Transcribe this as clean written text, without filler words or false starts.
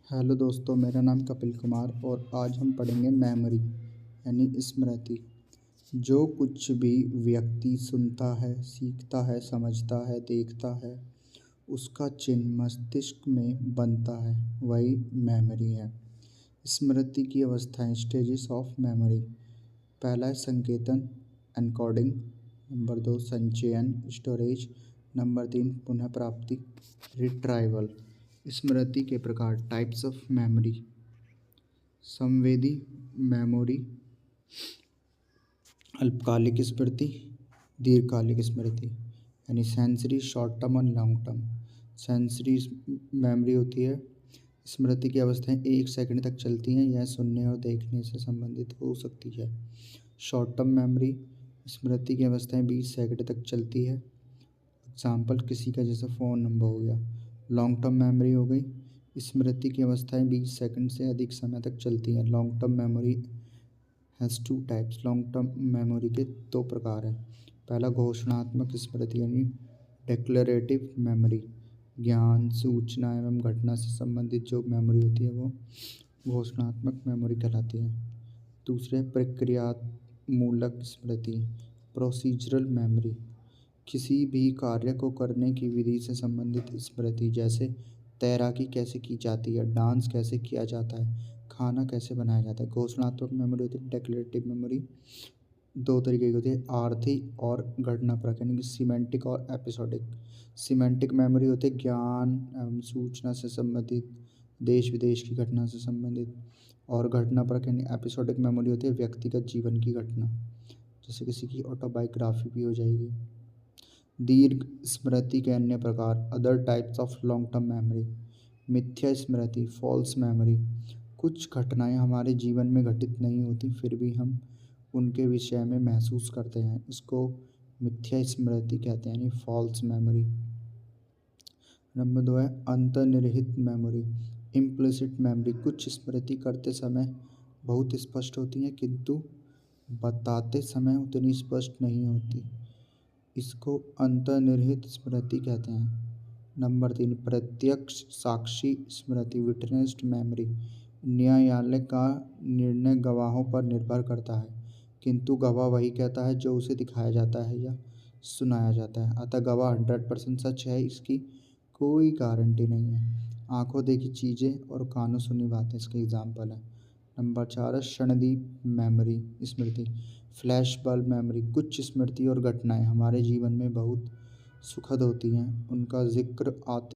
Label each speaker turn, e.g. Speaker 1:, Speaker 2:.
Speaker 1: Hello दोस्तों, मेरा नाम कपिल कुमार और आज हम पढ़ेंगे मेमोरी यानी स्मृति। जो कुछ भी व्यक्ति सुनता है, सीखता है, समझता है, देखता है, उसका चिन्ह मस्तिष्क में बनता है, वही मेमोरी है। स्मृति की अवस्थाएं, स्टेजेस ऑफ मेमोरी। पहला है संकेतन, एनकोडिंग। नंबर 2 संचयन, स्टोरेज। नंबर 3 पुनः प्राप्ति, रिट्राइवल। स्मृति के प्रकार, टाइप्स ऑफ मेमोरी। संवेदी मेमोरी, अल्पकालिक स्मृति, दीर्घकालिक स्मृति यानी सेंसरी, शॉर्ट टर्म और लॉन्ग टर्म। सेंसरी मेमोरी होती है, स्मृति की अवस्थाएं 1 सेकंड तक चलती हैं, यह सुनने और देखने से संबंधित हो सकती है। शॉर्ट टर्म मेमोरी, स्मृति की अवस्थाएं 20 सेकंड तक चलती है। एग्जाम्पल किसी का जैसे फ़ोन नंबर हो गया। लॉन्ग टर्म मेमोरी हो गई, स्मृति की अवस्थाएं 20 सेकंड से अधिक समय तक चलती हैं। Long term memory has 2 types. Long term memory के 2 प्रकार हैं। पहला घोषणात्मक स्मृति यानी डिक्लेरेटिव मेमोरी। ज्ञान, सूचना एवं घटना से संबंधित जो मेमोरी होती है वो घोषणात्मक मेमोरी कहलाती है। दूसरे प्रक्रियात्मक स्मृति, प्रोसीजरल मेमोरी। किसी भी कार्य को करने की विधि से संबंधित स्मृति, जैसे तैराकी कैसे की जाती है, डांस कैसे किया जाता है, खाना कैसे बनाया जाता है। घोषणात्मक मेमोरी होती है, डेक्लेरेटिव मेमोरी। 2 तरीके की होती है, आर्थी और घटनापरक यानी कि सीमेंटिक और एपिसोडिक। सीमेंटिक मेमोरी होती है ज्ञान एवं सूचना से संबंधित, देश विदेश की घटना से संबंधित। और घटनापरक यानी एपिसोडिक मेमोरी होती है व्यक्तिगत जीवन की घटना, जैसे किसी की ऑटोबायोग्राफी भी हो जाएगी। दीर्घ स्मृति के अन्य प्रकार, other types of long term memory. मिथ्या स्मृति, फॉल्स मेमोरी। कुछ घटनाएं हमारे जीवन में घटित नहीं होती, फिर भी हम उनके विषय में महसूस करते हैं, इसको मिथ्या स्मृति कहते हैं यानी फॉल्स मेमोरी। नंबर 2 है अंतर्निहित मेमोरी, इम्प्लिसिट मेमोरी। कुछ स्मृति करते समय बहुत स्पष्ट होती हैं, किंतु बताते समय उतनी स्पष्ट नहीं होती, इसको अंतर्निहित स्मृति कहते हैं। नंबर 3 प्रत्यक्ष साक्षी स्मृति, विटनेस्ड मेमोरी। न्यायालय का निर्णय गवाहों पर निर्भर करता है, किंतु गवाह वही कहता है जो उसे दिखाया जाता है या सुनाया जाता है, अतः गवाह 100% सच है, इसकी कोई गारंटी नहीं है। आंखों देखी चीज़ें और कानों सुनी बातें इसके एग्जाम्पल है। नंबर 4 है क्षणदीप मेमोरी स्मृति, फ्लैश बल्ब मेमोरी। कुछ स्मृति और घटनाएं हमारे जीवन में बहुत सुखद होती हैं, उनका जिक्र आते